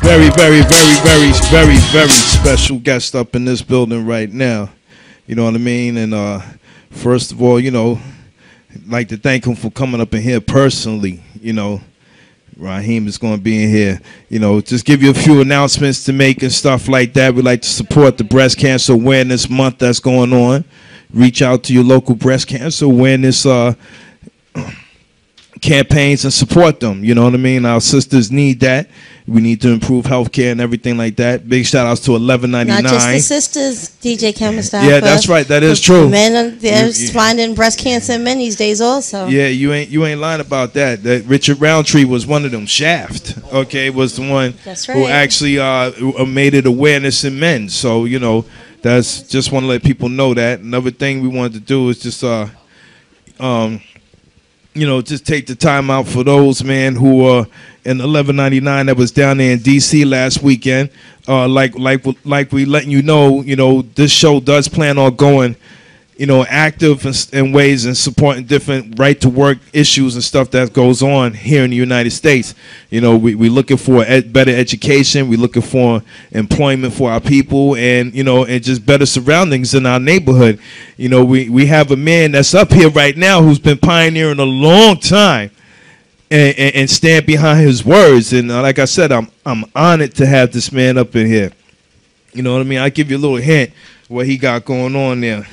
Very special guest up in this building right now. You know what I mean? And first of all, you know, I'd like to thank him for coming up in here personally. You know, Rahiem is going to be in here. You know, just give you a few announcements to make and stuff like that. We'd like to support the Breast Cancer Awareness Month that's going on. Reach out to your local breast cancer awareness campaigns and support them. You know what I mean? Our sisters need that. We need to improve healthcare and everything like that. Big shout outs to 1199. Not just the sisters, DJ Chemist. Yeah, that's right. That is true. Men, they're finding breast cancer in men these days also. Yeah, you ain't lying about that. That Richard Roundtree was one of them. Shaft, okay, was the one who actually made it awareness in men. So, you know, that's just want to let people know that. Another thing we wanted to do is just you know, just take the time out for those, man, who are in 1199 that was down there in D.C. last weekend. Like we letting you know, this show does plan on going, you know, active in ways and supporting different right to work issues and stuff that goes on here in the United States. You know, we looking for better education. We looking for employment for our people, and you know, and just better surroundings in our neighborhood. You know, we have a man that's up here right now who's been pioneering a long time and stand behind his words. And like I said, I'm honored to have this man up in here. You know what I mean? I'll give you a little hint what he got going on there.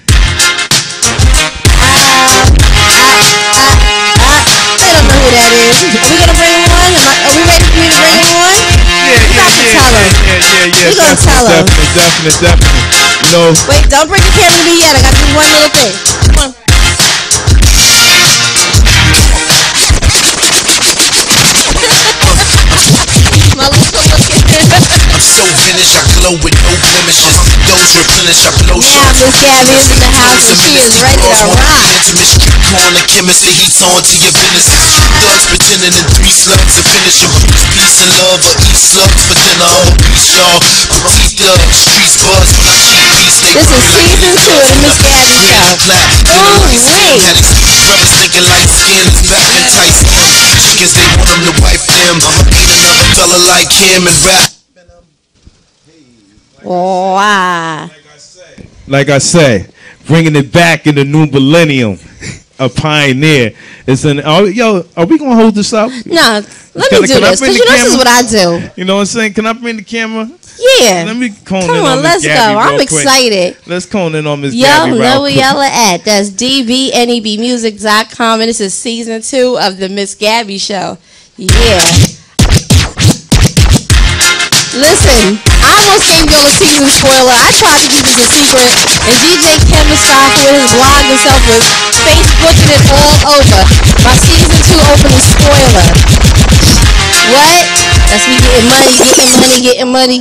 They don't know who that is. Are we gonna bring him on? Are we ready for me to bring him on? Yeah. We're gonna tell him. Definitely. You know. Wait, don't bring the camera to me yet. I gotta do one little thing. Come on. My little I'm so finished, I glow with no blemishes. Those replenish, I blow shots. Now Miss Gabie is in the house and she is ready to rock. Intimate street corner chemist, the heat's on to your business. Thugs pretending in 3 slugs to finish your peace and love or eat slugs for dinner. I'm a beast, y'all. Petite thugs, streets buzz when I keep beats. This is season 2 of the Miss Gabie show. Oh, wait. Brothers thinking light skin is better than tight skin. Chickens, they want them to wipe them. Ain't another fella like him and rap. Wow. Like I say, bringing it back in the new millennium, a pioneer. It's an yo. Are we gonna hold this up? No, let me do this because you know this is what I do. You know what I'm saying? Can I bring the camera? Yeah. Let me come on, let's go. I'm excited. Let's cone in on Miss Gabie. Yo, know where y'all are at. That's Dbnebmusic.com, and this is season 2 of the Miss Gabie show. Yeah. Listen, I almost gave y'all a season spoiler. I tried to keep this a secret, and DJ Chemist with his blog and stuff was Facebooking it all over. My season 2 opening spoiler. What? That's me getting money.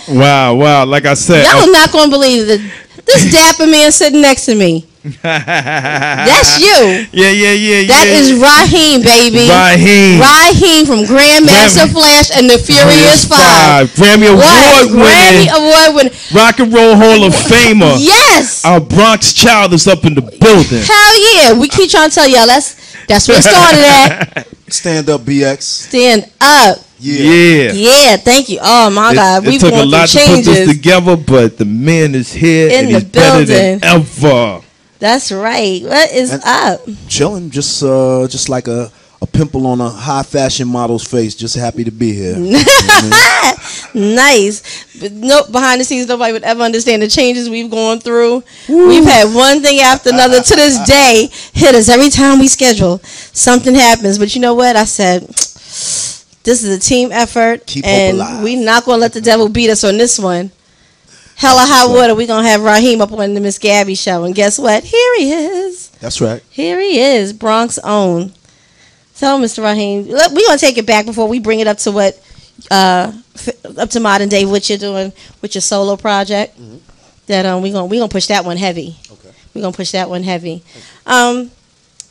Wow. Like I said, y'all not gonna believe that this dapper man sitting next to me. That's you. Yeah. That is Rahiem, baby. Rahiem from Grandmaster Flash and the Furious 5. Grammy Award winning. Rock and Roll Hall of Famer. Yes. Our Bronx child is up in the building. Hell yeah. We keep trying to tell y'all that's where it started at. Stand up, BX. Stand up. Yeah, thank you. Oh my God, we've took gone a lot through to changes. put this together, but the man is here in and the he's better than ever. That's right. What is up? Chilling, just like a pimple on a high fashion model's face. Just happy to be here. Nice. But no, behind the scenes, nobody would ever understand the changes we've gone through. Woo. We've had one thing after another to this day hit us every time we schedule. Something happens, but you know what? I said, this is a team effort, and we're not gonna let the devil beat us on this one. Hell or high water, we're going to have Rahiem up on the Miss Gabie show. And guess what? Here he is. That's right. Here he is, Bronx own. So, Mr. Rahiem, we're going to take it back before we bring it up to what, up to modern day, what you're doing with your solo project. Mm-hmm. That we're gonna push that one heavy. Okay. We're going to push that one heavy. Okay.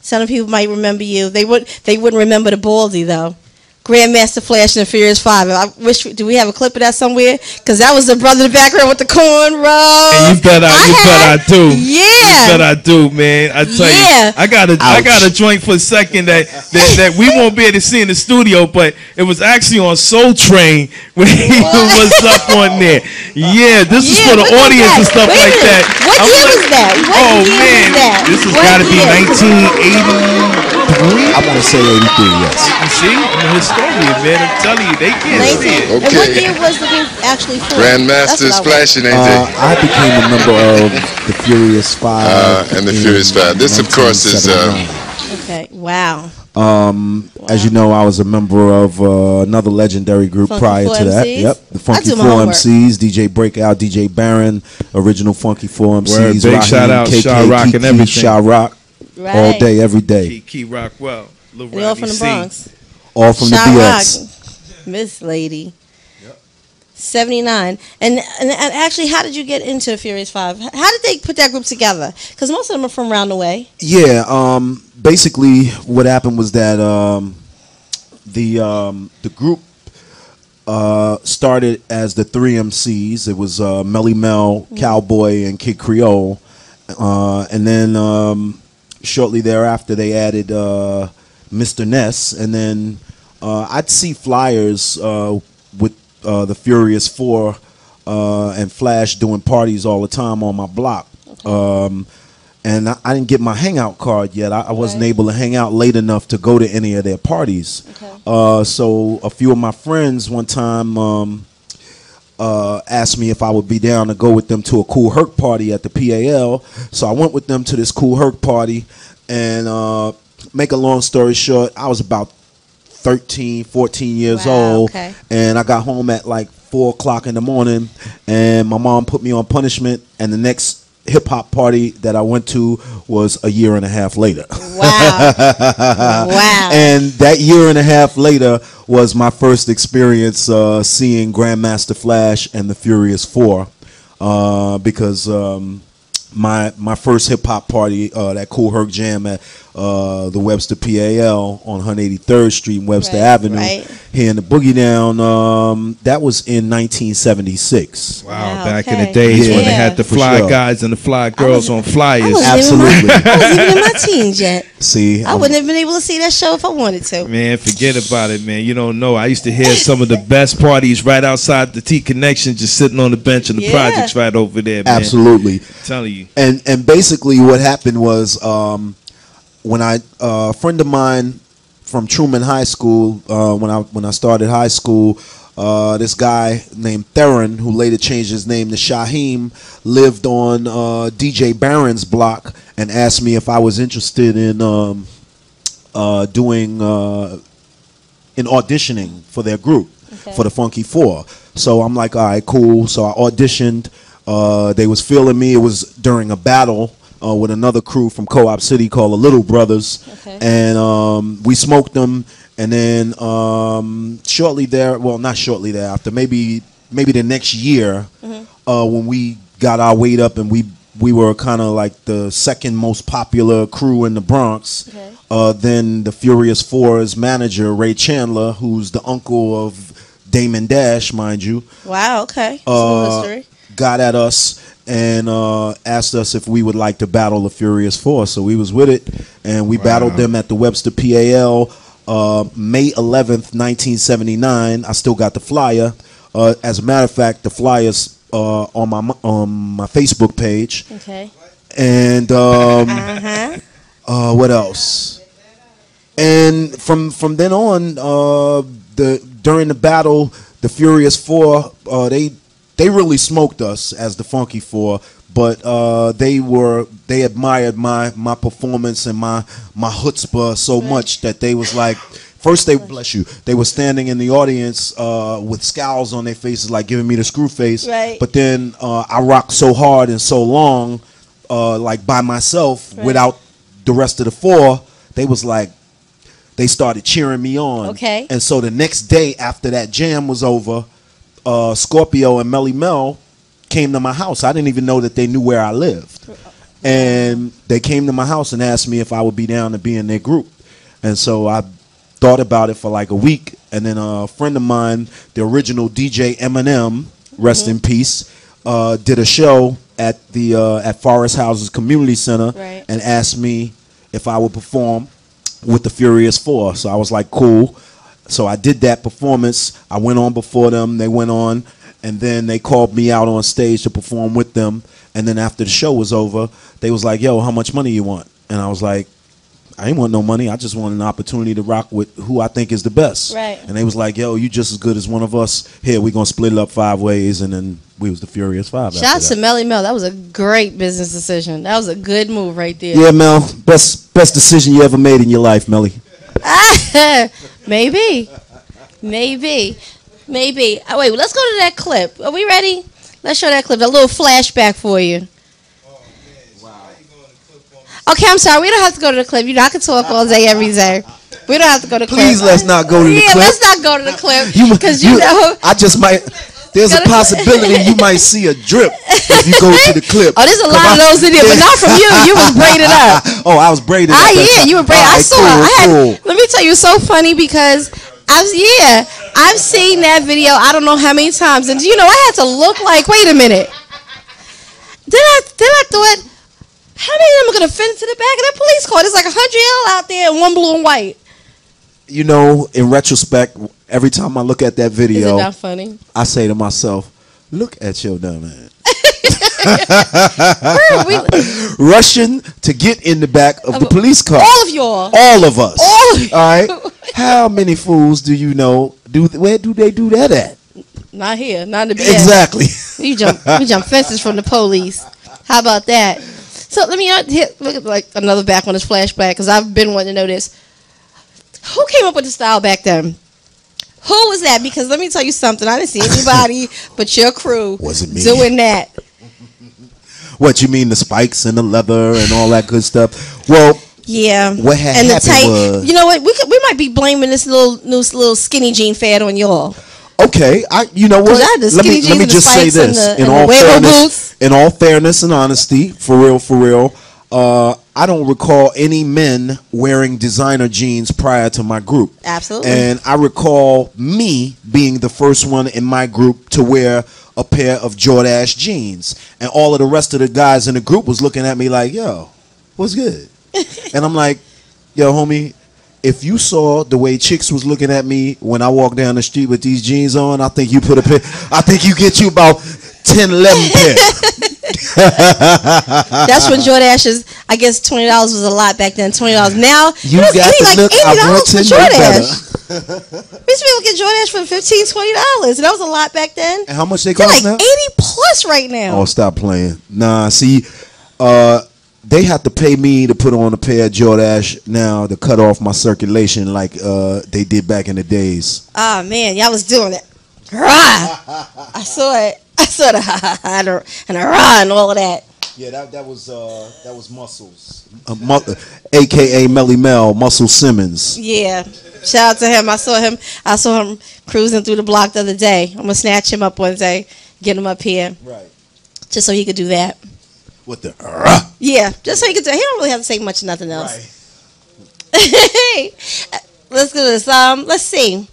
Some people might remember you. They wouldn't remember the Baldy, though. Grandmaster Flash and the Furious 5. I wish, do we have a clip of that somewhere? Because that was the brother in the background with the cornrows. And you bet I do. Yeah. You bet I do, man. I tell you, I got a joint for a second that we won't be able to see in the studio, but it was actually on Soul Train when he was up on there. Yeah, this is for the audience and stuff like that. What year was that? This has got to be 1983. I want to say 83, yes. You see, I'm a historian, man. I'm telling you, they can't see it. Okay. And what year was the group actually formed? Grandmaster's flashing, ain't they? I became a member of the Furious 5. And the Furious 5. This, of course, is... Okay, wow. As you know, I was a member of another legendary group Funky prior to that. MCs? Yep, the Funky I do 4 my homework. MCs, DJ Breakout, DJ Baron, original Funky 4 MCs. Word, big shout out, KK, Sha Rock Kiki, and everything. Sha Rock, Right. all day, every day. Key Rockwell, Lil They all from the C. Bronx. All from the Sha BS. Rock, Miss Lady. 79. And actually, how did you get into Furious 5? How did they put that group together? Because most of them are from around the way. Yeah, basically what happened was that the group started as the 3 MCs. It was Melly Mel, Cowboy, and Kid Creole. And then shortly thereafter, they added Mr. Ness. And then I'd see flyers with the Furious 4 and Flash doing parties all the time on my block. Okay. And I didn't get my hangout card yet. I wasn't able to hang out late enough to go to any of their parties. Okay. So a few of my friends one time asked me if I would be down to go with them to a Cool Herc party at the PAL. So I went with them to this Cool Herc party. And make a long story short, I was about 13, 14 years old. Okay. And I got home at like 4 o'clock in the morning. And my mom put me on punishment. And the next hip-hop party that I went to was a year and a half later. Wow. Wow. And that year and a half later was my first experience seeing Grandmaster Flash and the Furious 4 because my first hip-hop party, that Cool Herc Jam at the Webster PAL on 183rd Street and Webster Avenue here in the Boogie Down, that was in 1976. Wow, back in the days when they had the fly guys and the fly girls on flyers. Absolutely. I wasn't even in my teens yet. See, I wouldn't have been able to see that show if I wanted to. Man, forget about it, man. You don't know. I used to hear some of the best parties right outside the T Connection, just sitting on the bench in the projects right over there, man. Absolutely. I'm telling you. And basically what happened was when a friend of mine from Truman High School, when I started high school, this guy named Theron, who later changed his name to Shaheem, lived on DJ Barron's block and asked me if I was interested in auditioning for their group, for the Funky 4. So I'm like, all right, cool. So I auditioned. They was feeling me. It was during a battle with another crew from Co-op City called the Little Brothers. Okay. And we smoked them. And then shortly there, well, not shortly thereafter, maybe the next year, when we got our weight up and we were kind of like the second most popular crew in the Bronx, then the Furious 4's manager, Ray Chandler, who's the uncle of Damon Dash, mind you. Wow, okay. History. Got at us and asked us if we would like to battle the Furious 4. So we was with it, and we battled them at the Webster PAL May 11th, 1979. I still got the flyer. As a matter of fact, the flyer's on my Facebook page. Okay. And what else? And from then on, during the battle, the Furious 4, they really smoked us as the Funky 4, but they admired my performance and my chutzpah so much that they was like, first they were standing in the audience with scowls on their faces, like giving me the screw face. Right. But then I rocked so hard and so long, like by myself, without the rest of the 4. They was like, they started cheering me on. Okay. And so the next day after that jam was over, Scorpio and Melly Mel came to my house. I didn't even know that they knew where I lived. And they came to my house and asked me if I would be down to be in their group. And so I thought about it for like a week, and then a friend of mine, the original DJ Eminem, rest in peace, did a show at the at Forest Houses Community Center, Right. and asked me if I would perform with the Furious Four. So I was like, cool. So I did that performance. I went on before them. They went on, and then they called me out on stage to perform with them. And then after the show was over, they was like, yo, how much money you want? And I was like, I ain't want no money. I just want an opportunity to rock with who I think is the best. Right. And they was like, yo, you just as good as one of us. Here, we going to split it up 5 ways. And then we was the Furious Five. Shout out to Melly Mel. That was a great business decision. That was a good move right there. Yeah, Mel. Best decision you ever made in your life, Melly. Maybe. Oh, wait, let's go to that clip. Are we ready? Let's show that clip. A little flashback for you. Okay, I'm sorry. We don't have to go to the clip. You know, I can talk all day, every day. We don't have to go to the clip. Please, let's not go to the clip. Yeah, let's not go to the clip. Because you know. I just might. There's a possibility you might see a drip if you go to the clip. Oh, there's a lot of those in there, but not from you. You was braided up. Oh, I was braided up. Yeah, you were braided. I saw it. Cool. Let me tell you, it's so funny because I've seen that video I don't know how many times, and you know, I had to look like, wait a minute. Then I thought, how many of them are gonna fit into the back of that police car? There's like 100 L out there and one blue and white. You know, in retrospect, every time I look at that video, is it not funny? I say to myself, look at your dumb ass. Rushing to get in the back of the police car. All of y'all. All of us. All of you. All right. How many fools do you know? Where do they do that at? Not here. Not in the BS. Exactly. We jump fences from the police. How about that? So let me look at like another back on this flashback because I've been wanting to know this. Who came up with the style back then? Who was that? Because let me tell you something. I didn't see anybody but your crew doing that. What you mean, the spikes and the leather and all that good stuff? Well, yeah. What had happened was, you know what? We might be blaming this little skinny jean fad on y'all. Okay, you know what? Let me just say this in all fairness and honesty, for real. I don't recall any men wearing designer jeans prior to my group. Absolutely. And I recall me being the first one in my group to wear a pair of Jordache jeans. And all of the rest of the guys in the group was looking at me like, yo, what's good? And I'm like, yo, homie, if you saw the way chicks was looking at me when I walked down the street with these jeans on, I think you get you about 10, 11 pair. That's when Jordashes, I guess $20 was a lot back then. $20 now. You got to like look. $80 for Jordache. We used to be able to get Jordache for $15, $20, and that was a lot back then. And how much they They're cost like now? 80 plus right now. Oh, stop playing. Nah, see, they have to pay me to put on a pair of Jordache now to cut off my circulation like they did back in the days. Ah, man, y'all was doing it. I saw it. I saw the and a rah and all of that. Yeah, that was Muscles, aka Melly Mel, Muscle Simmons. Yeah, shout out to him. I saw him cruising through the block the other day. I'm gonna snatch him up one day, get him up here, right? Just so he could do that. With the yeah, just so he could do. He don't really have to say much of nothing else. Right. Let's do this. Let's see.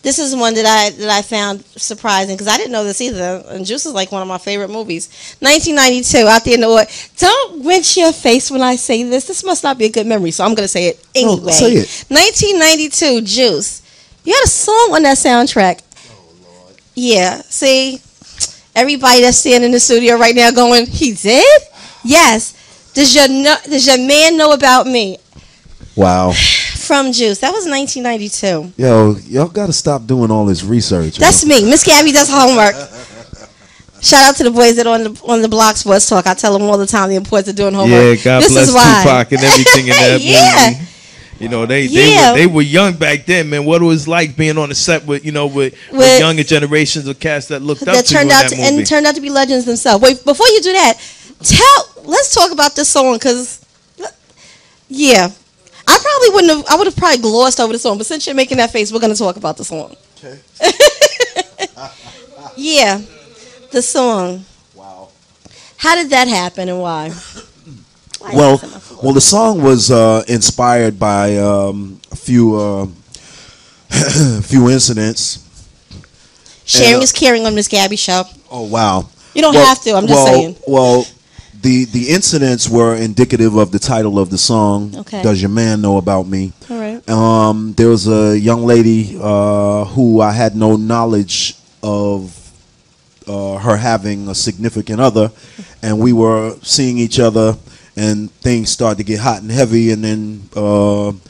This is one that I found surprising because I didn't know this either. And Juice is like one of my favorite movies. 1992, out there in the world. Don't rinse your face when I say this. This must not be a good memory, so I'm going to say it anyway. Oh, say it. 1992, Juice. You had a song on that soundtrack. Oh, Lord. Yeah, see? Everybody that's standing in the studio right now going, he did? Yes. Does your man know about me? Wow. From Juice. That was 1992. Yo, y'all got to stop doing all this research. That's me. Miss Gabie does homework. Shout out to the boys that on the Block Sports Talk. I tell them all the time the importance of doing homework. Yeah, God bless Tupac and everything in that movie. You know, they were young back then, man. What it was like being on the set with younger generations of cats that looked up to you in that movie. And turned out to be legends themselves. Wait, before you do that, let's talk about this song because, yeah. I would have probably glossed over the song, but since you're making that face, we're going to talk about the song. Okay. Yeah, the song. Wow. How did that happen and why? Well, the song was inspired by a few a few incidents. Sharing is caring on Miss Gabie show. Oh wow! You don't have to. I'm just saying. Well, the incidents were indicative of the title of the song. Okay. Does your man know about me? All right. There was a young lady who I had no knowledge of her having a significant other, and we were seeing each other, and things started to get hot and heavy, and then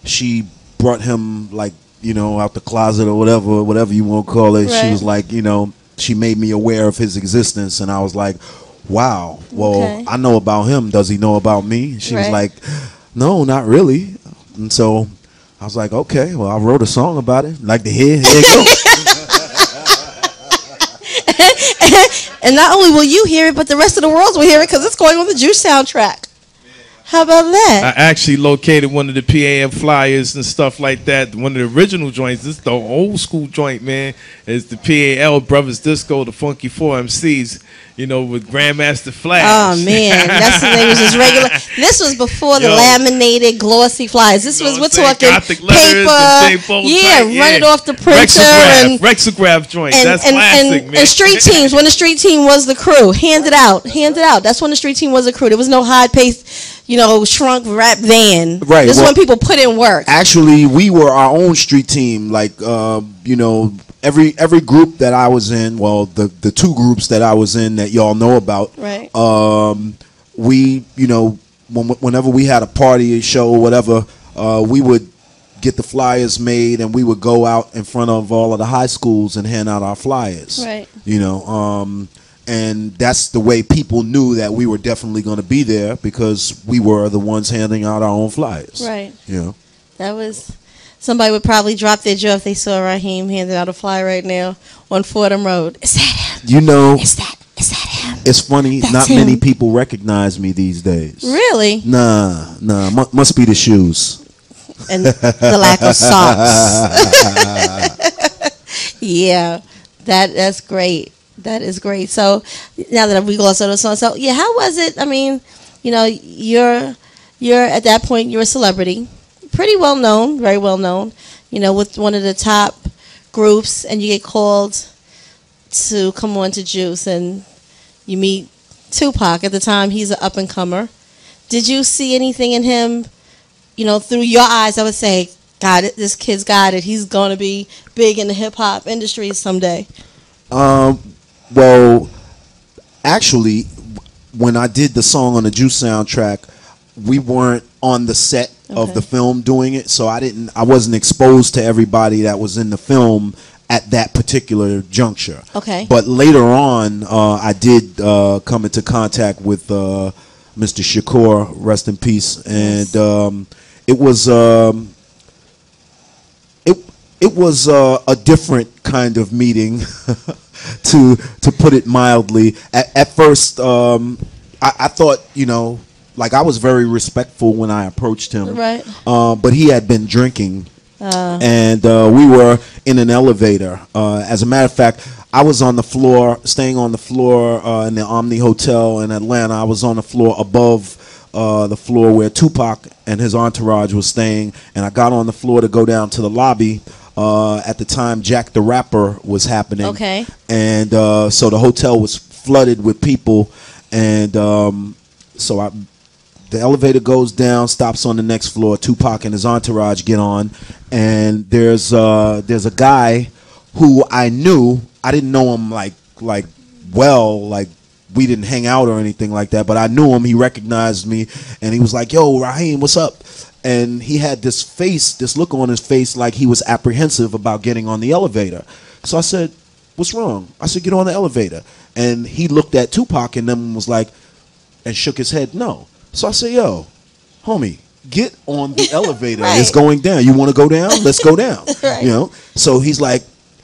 she brought him, like, you know, out the closet or whatever you want to call it. Right. She was like, you know, she made me aware of his existence, and I was like, wow, well, Okay. I know about him. Does he know about me? She was Right. like, no, not really. And so I was like, okay, well, I wrote a song about it. Like to hear, here you go. And not only will you hear it, but the rest of the world will hear it because it's going on the Juice soundtrack. How about that? I actually located one of the PAM flyers and stuff like that. One of the original joints. This is the old school joint, man. It's the PAL Brothers Disco, the Funky 4 MCs, you know, with Grandmaster Flash. Oh man, that's the thing. Was just regular. This was before the Yo. laminated glossy flyers. This was, we're talking Gothic letters and paper. J-fold Yeah, type, run it off the printer and Rexograph joint. That's classic, man. and street teams. When the street team was the crew, hand it out. That's when the street team was a crew. There was no high pace, you know, shrunk rap van. Right, This is well, when people put in work. Actually, we were our own street team. Like, you know, every group that I was in, well, the two groups that I was in that y'all know about, Right. We, you know, whenever we had a party, a show, or whatever, we would get the flyers made, and we would go out in front of all of the high schools and hand out our flyers. Right. You know, and that's the way people knew that we were definitely going to be there, because we were the ones handing out our own flyers. Right. You know. That was, somebody would probably drop their jaw if they saw Rahiem handing out a flyer right now on Fordham Road. Is that him? You know, Is that him? it's funny. That's not him. many people recognize me these days. Really? Nah. Must be the shoes. And the lack of socks. Yeah, that's great. That is great. So now that we glossed over the song, so yeah, how was it? I mean, you know, you're at that point, you're a celebrity, pretty well known, very well known, you know, with one of the top groups, and you get called to come on to Juice, and you meet Tupac. At the time, he's an up and comer. Did you see anything in him, you know, through your eyes? I would say, God, this kid's got it. He's going to be big in the hip hop industry someday. Well, actually, when I did the song on the Juice soundtrack, we weren't on the set of the film doing it, so I wasn't exposed to everybody that was in the film at that particular juncture. Okay. But later on, I did come into contact with Mr. Shakur, rest in peace, and it was it was a different kind of meeting, to put it mildly. At first, I thought, you know, like, I was very respectful when I approached him, Right. But he had been drinking, and we were in an elevator. As a matter of fact, I was on the floor, staying on the floor in the Omni Hotel in Atlanta. I was on the floor above the floor where Tupac and his entourage was staying, and I got on the floor to go down to the lobby. At the time, Jack the Rapper was happening. Okay. And so the hotel was flooded with people, and so the elevator goes down, stops on the next floor. Tupac and his entourage get on, and there's a guy who I knew. I didn't know him like we didn't hang out or anything like that, but I knew him. He recognized me, and he was like, "Yo, Rahiem, what's up?" And he had this look on his face like he was apprehensive about getting on the elevator. So I said, "What's wrong?" I said, "Get on the elevator." And he looked at Tupac and then was like, and shook his head no. So I said, "Yo, homie, get on the elevator. Right. It's going down. You want to go down? Let's go down." Right. You know. So he's like,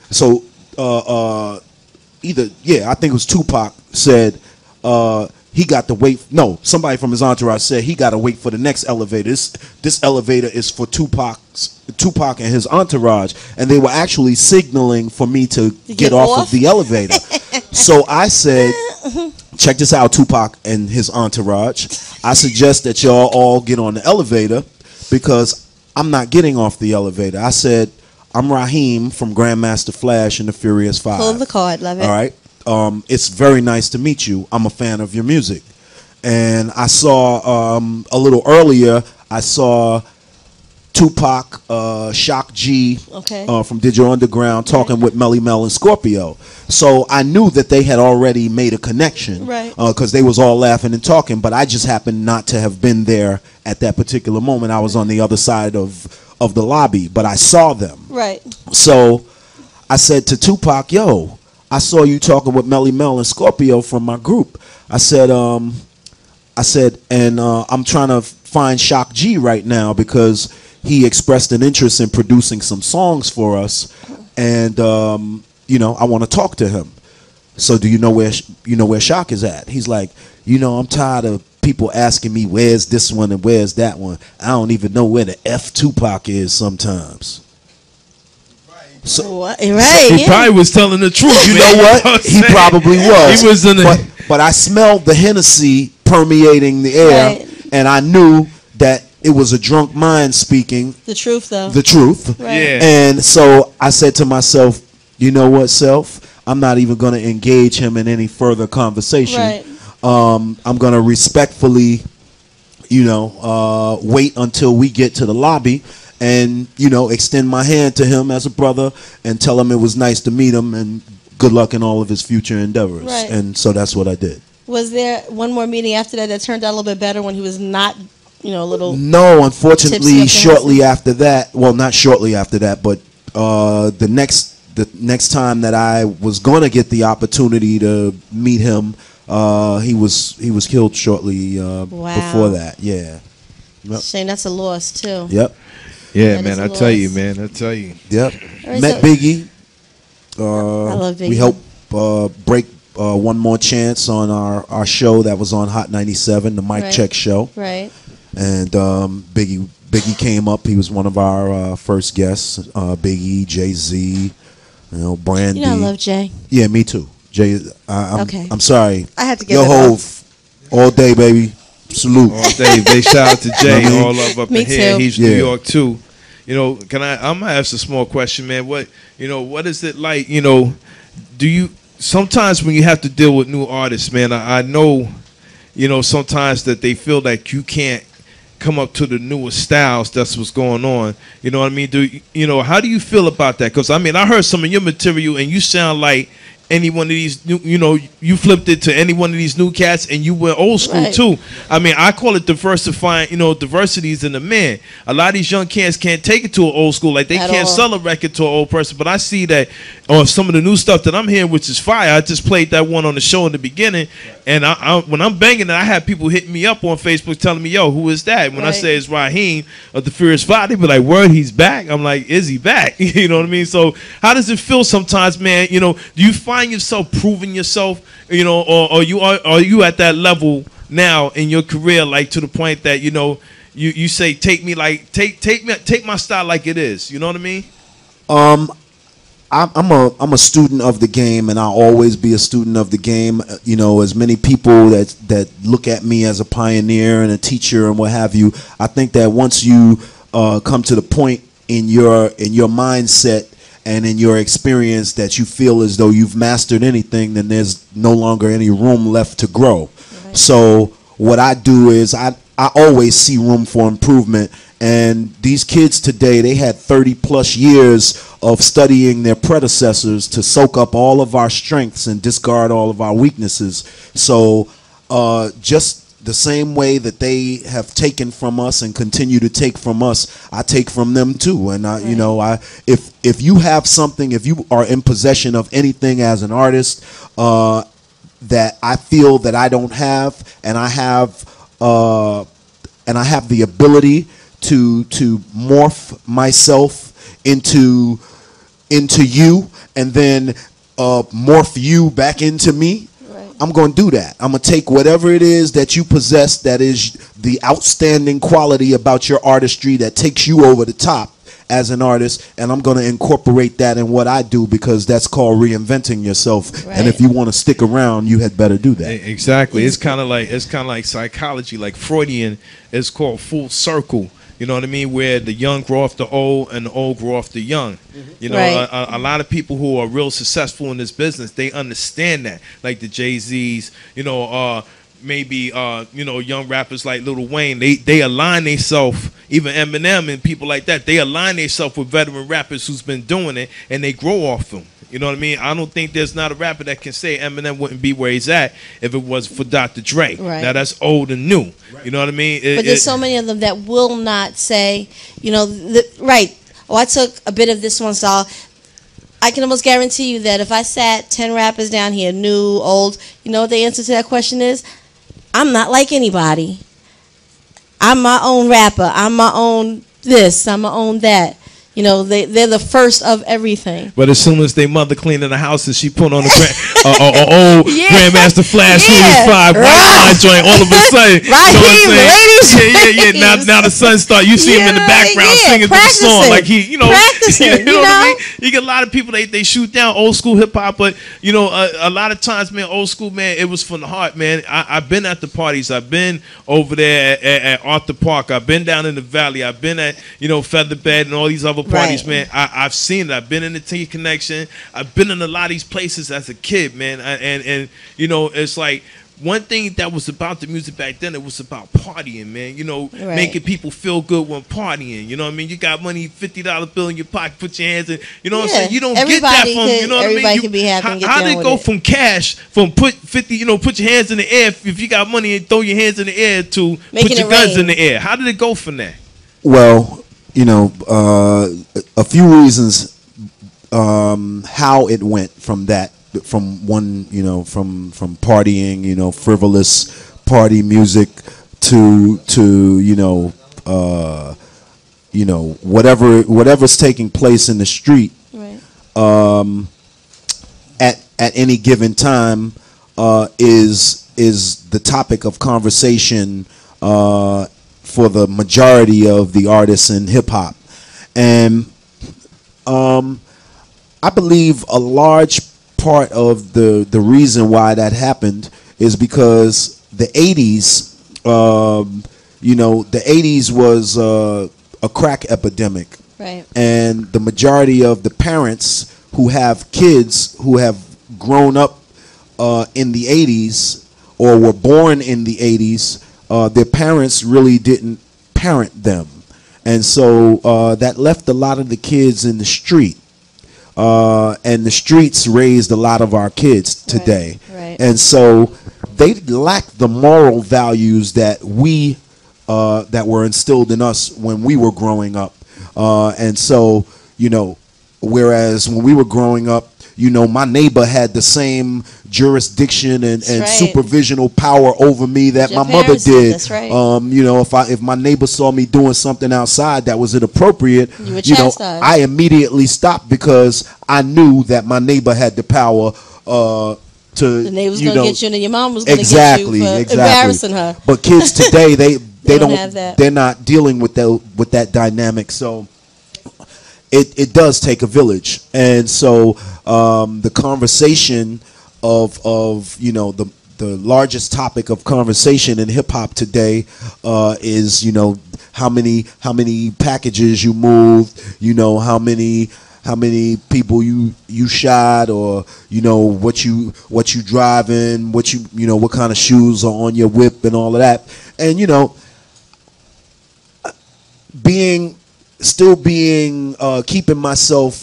so I think it was Tupac said he got to wait. No, somebody from his entourage said he got to wait for the next elevator. This elevator is for Tupac and his entourage, and they were actually signaling for me to get off of the elevator. So I said, check this out, Tupac and his entourage. I suggest that y'all all get on the elevator, because I'm not getting off the elevator. I said, I'm Rahiem from Grandmaster Flash and the Furious Five. Pull the card, love it. All right. It's very nice to meet you. I'm a fan of your music. And I saw a little earlier, I saw Tupac, Shock G from Digital Underground talking with Melly Mel and Scorpio. So I knew that they had already made a connection, right? Because they was all laughing and talking, but I just happened not to have been there at that particular moment. I was on the other side of the lobby, but I saw them. Right. So I said to Tupac, yo, I saw you talking with Melly Mel and Scorpio from my group. I said, I'm trying to find Shock G right now because he expressed an interest in producing some songs for us, and I want to talk to him. So do you know where Shock is at? He's like, I'm tired of people asking me where's this one and where's that one. I don't even know where the F Tupac is sometimes. So, right, he probably was telling the truth. You know what? He probably was. He was in the. But I smelled the Hennessy permeating the air, and I knew that it was a drunk mind speaking. The truth, though. The truth. Right. Yeah. And so I said to myself, you know what, Self? I'm not even going to engage him in any further conversation. Right. I'm going to respectfully, wait until we get to the lobby and, extend my hand to him as a brother and tell him it was nice to meet him and good luck in all of his future endeavors. Right. And so that's what I did. Was there one more meeting after that turned out a little bit better when he was not, a little... No, unfortunately, shortly after that, well, not shortly after that, but the next time that I was going to get the opportunity to meet him, he was killed shortly before that. Yeah. Yep. Shane, that's a loss, too. Yep. Yeah, man, I tell you. Yep. Right, Met Biggie. I love Biggie. We helped break One More Chance on our show that was on Hot 97, the Mic Check show. Right. And Biggie came up. He was one of our first guests. Biggie, Jay-Z, Brandy. I love Jay. Yeah, me too. Jay. I'm sorry. I had to get Yo Hov, all day, baby. Salute. All day. They shout out to Jay. All up me in here. too. He's New York too. I'm gonna ask a small question, man. What is it like? Do you sometimes when you have to deal with new artists, man? I know, sometimes that they feel like you can't come up to the newest styles. That's what's going on. You know what I mean? How do you feel about that? Because I heard some of your material and you sound like any one of these new, you flipped it to any one of these new cats and you went old school too. I call it diversifying, diversity is in the man. A lot of these young cats can't take it to an old school, like they can't sell a record to an old person. But I see that on some of the new stuff that I'm hearing, which is fire. I just played that one on the show in the beginning, and when I'm banging it, I have people hitting me up on Facebook telling me, yo, who is that? When I say it's Rahiem of the Furious Five, they be like, word, he's back. I'm like, is he back? You know what I mean? So how does it feel sometimes, man? Do you find yourself proving yourself, or are you at that level now in your career, like to the point that you say take my style like it is? You know what I mean? I'm a student of the game, and I'll always be a student of the game. As many people that look at me as a pioneer and a teacher and what have you, I think that once you come to the point in your mindset and in your experience that you feel as though you've mastered anything, then there's no longer any room left to grow. Right. So what I do is I always see room for improvement. And these kids today, they had 30 plus years of studying their predecessors to soak up all of our strengths and discard all of our weaknesses. So just the same way that they have taken from us and continue to take from us, I take from them too. And if you have something, if you are in possession of anything as an artist that I feel that I don't have, and I have the ability to morph myself into you, and then morph you back into me, I'm going to do that. I'm going to take whatever it is that you possess that is the outstanding quality about your artistry that takes you over the top as an artist, and I'm going to incorporate that in what I do, because that's called reinventing yourself. Right. And if you want to stick around, you had better do that. Exactly. It's kind of like psychology, like Freudian. It's called full circle. You know what I mean? Where the young grow off the old and the old grow off the young. You know, Right. a lot of people who are real successful in this business, they understand that. Like the Jay-Z's, you know, maybe you know, young rappers like Lil Wayne, they align themselves, even Eminem and people like that, they align themselves with veteran rappers who's been doing it, and they grow off them. You know what I mean? I don't think there's not a rapper that can say Eminem wouldn't be where he's at if it was for Dr. Dre. Right. Now that's old and new. You know what I mean? But there's so many of them that will not say, you know, right. Oh, I took a bit of this one style. I can almost guarantee you that if I sat 10 rappers down here, new, old, you know what the answer to that question is? I'm not like anybody. I'm my own rapper. I'm my own this. I'm my own that. You know, they're the first of everything. But as soon as they mother cleaning the house and she put on a old Grandmaster Flash Series 5 white joint, all of a sudden, Rahiem, the ladies. yeah. Now the son start. You see him in the background singing the song like he, you know, practicing. you know what I mean. You get a lot of people they shoot down old school hip hop, but you know, a lot of times, man, old school, man, it was from the heart, man. I've been at the parties. I've been over there at Arthur Park. I've been down in the Valley. I've been at, you know, Featherbed and all these other parties, man. I've seen it. I've been in the T Connection. I've been in a lot of these places as a kid, man. And you know, it's like one thing that was about the music back then, it was about partying, man. You know, making people feel good when partying. You know what I mean? You got money, $50 bill in your pocket, put your hands in. You know what I'm saying? You don't get that from, you know what I mean? Everybody can be happy and get how down did it with go it. from cash, from put 50, you know, put your hands in the air if you got money and throw your hands in the air to Making put your it guns rain. in the air? How did it go from there? Well, you know, a few reasons how it went from that, from one, you know, from partying, you know, frivolous party music to you know, whatever's taking place in the street at any given time is the topic of conversation for the majority of the artists in hip hop. And I believe a large part of the reason why that happened is because the 80s, you know, the 80s was a crack epidemic. Right. And the majority of the parents who have kids who have grown up in the 80s or were born in the 80s, their parents really didn't parent them. And so that left a lot of the kids in the street. And the streets raised a lot of our kids today. Right. And so they lack the moral values that we that were instilled in us when we were growing up. And so, you know, whereas when we were growing up, you know, my neighbor had the same jurisdiction and supervisional power over me that my mother did. That's right. You know, if my neighbor saw me doing something outside that was inappropriate, you know, I immediately stopped because I knew that my neighbor had the power to. The neighbor was going to get you, and your mom was going to get you for embarrassing her. But kids today, they don't have that. They're not dealing with that dynamic. So it does take a village, and so the conversation of you know, the largest topic of conversation in hip hop today is, you know, how many packages you moved, you know, how many people you shot, or you know, what you driving, you know, what kind of shoes are on your whip and all of that. And you know, keeping myself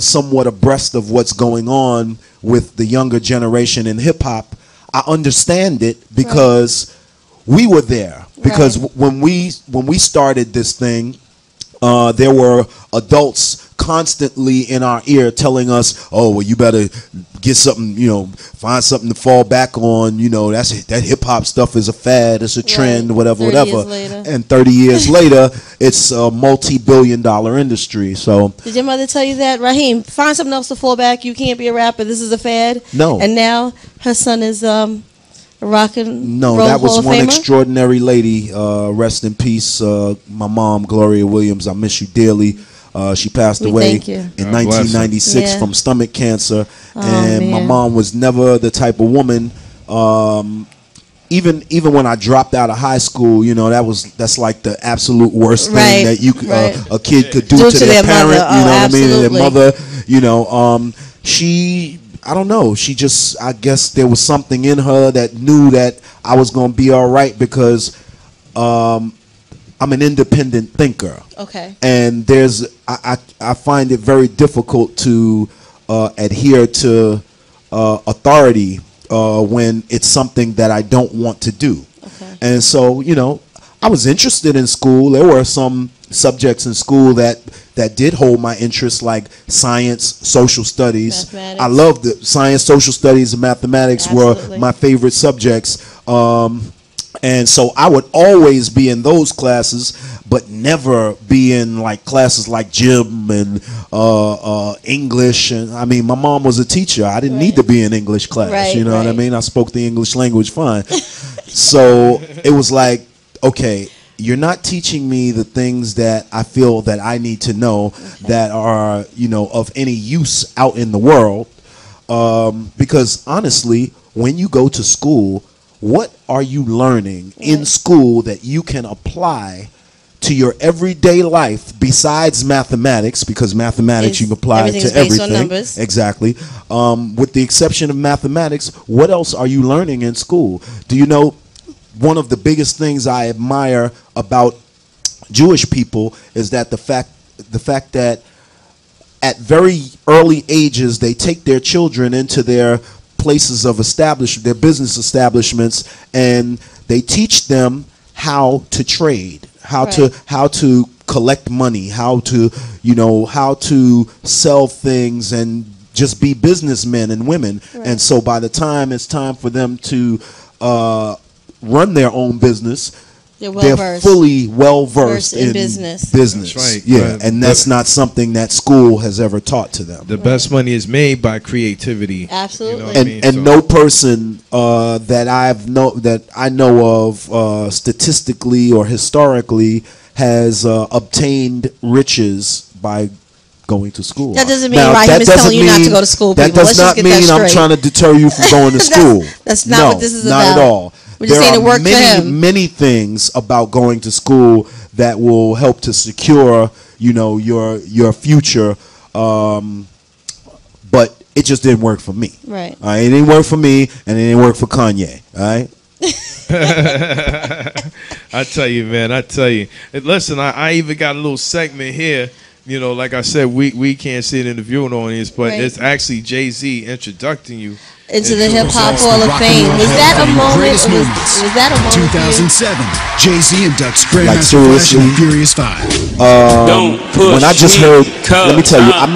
somewhat abreast of what's going on with the younger generation in hip hop, I understand it because we were there. Because when we started this thing, there were adults constantly in our ear telling us, "Oh, well, you better get something, you know, find something to fall back on. You know, that hip hop stuff is a fad, it's a trend, whatever." And 30 years later, it's a multi-billion-dollar industry. So, did your mother tell you that, Rahiem? Find something else to fall back. You can't be a rapper. This is a fad. No. And now her son is a rock and roll that was Hall of one Famer? extraordinary lady. Rest in peace, my mom, Gloria Williams. I miss you dearly. She passed away in 1996 from stomach cancer. And my mom was never the type of woman, even when I dropped out of high school, you know, that's like the absolute worst thing that you a kid could do to their parent. Mother. You know what I mean? Their mother. You know, she. I don't know. She just. I guess there was something in her that knew that I was gonna be all right because I'm an independent thinker. Okay. And I find it very difficult to adhere to authority when it's something that I don't want to do. Okay. And so, you know, I was interested in school. There were some subjects in school that did hold my interest, like science, social studies. I loved it. Science, social studies, and mathematics were my favorite subjects. And so I would always be in those classes, but never be in like classes like gym and English. And I mean, my mom was a teacher. I didn't need to be in English class. You know what I mean? I spoke the English language fine. So it was like, okay, you're not teaching me the things that I feel that I need to know that are, you know, of any use out in the world. Because honestly, when you go to school, what are you learning in school that you can apply to your everyday life besides mathematics? Because mathematics you can apply to everything. Based on numbers. Exactly. With the exception of mathematics, what else are you learning in school? Do you know one of the biggest things I admire about Jewish people is that the fact that at very early ages they take their children into their places of their business establishments, and they teach them how to trade, how to collect money, how to sell things and just be businessmen and women. And so by the time it's time for them to run their own business, they're fully well-versed in business. That's right. Yeah, and that's not something that school has ever taught to them. The best money is made by creativity. Absolutely. You know and no person that I know of statistically or historically has obtained riches by going to school. That doesn't mean Rahiem is telling you not to go to school. That does not mean I'm trying to deter you from going to school. That's not what this is about. Not at all. There are many things about going to school that will help to secure, you know, your future, but it just didn't work for me. Right. All right, it didn't work for me, and it didn't work for Kanye. All right. I tell you, man. I tell you. Listen, I even got a little segment here. You know, like I said, we can't see it in the viewing audience, but it's actually Jay-Z introducing you into the Hip Hop Hall of Fame. Was that a moment? Was that a moment? 2007, Jay-Z inducts Grandmaster Flash and Furious 5. When I just heard, let me tell you, I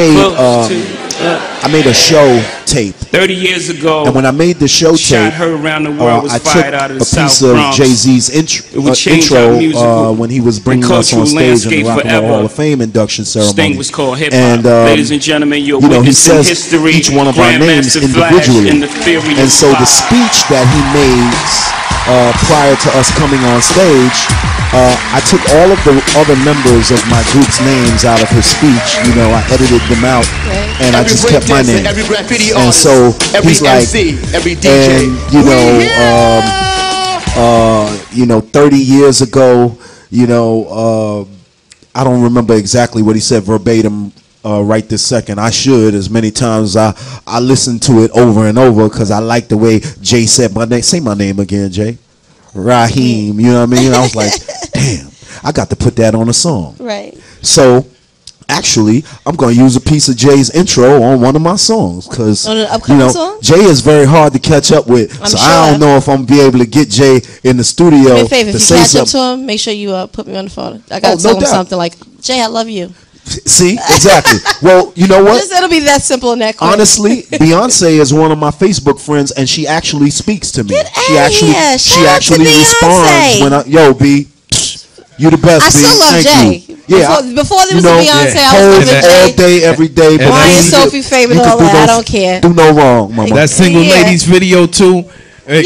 made a show tape 30 years ago, and when I made the show tape, I took a piece of Jay-Z's intro when he was bringing us on stage in the Rock and Roll Hall of Fame induction ceremony. And ladies and gentlemen, you know, he says each one of our names individually, and so the speech that he made prior to us coming on stage, I took all of the other members of my group's names out of his speech. You know, I edited them out, and I just kept my name. And so he's like, and 30 years ago, I don't remember exactly what he said verbatim right this second. I should, as many times I listened to it over and over because I like the way Jay said my name. Say my name again, Jay. Rahiem, you know what I mean? I was like, damn, I got to put that on a song. Right. So, actually, I'm going to use a piece of Jay's intro on one of my songs because, song? Jay is very hard to catch up with. I don't know if I'm going to be able to get Jay in the studio do me a favor, to if say you catch something. up to him, make sure you put me on the phone. I got to tell him something like, Jay, I love you. See, exactly. Well, you know what? It'll be that simple and that quick. Honestly, Beyonce is one of my Facebook friends, and she actually speaks to me. She actually responds when B, you the best. I still love Jay. Yeah, before there was a Beyonce, I was loving all day, every day. Ryan, Sophie, favorite, all that. I don't care. Do no wrong, mama. That single ladies video too. I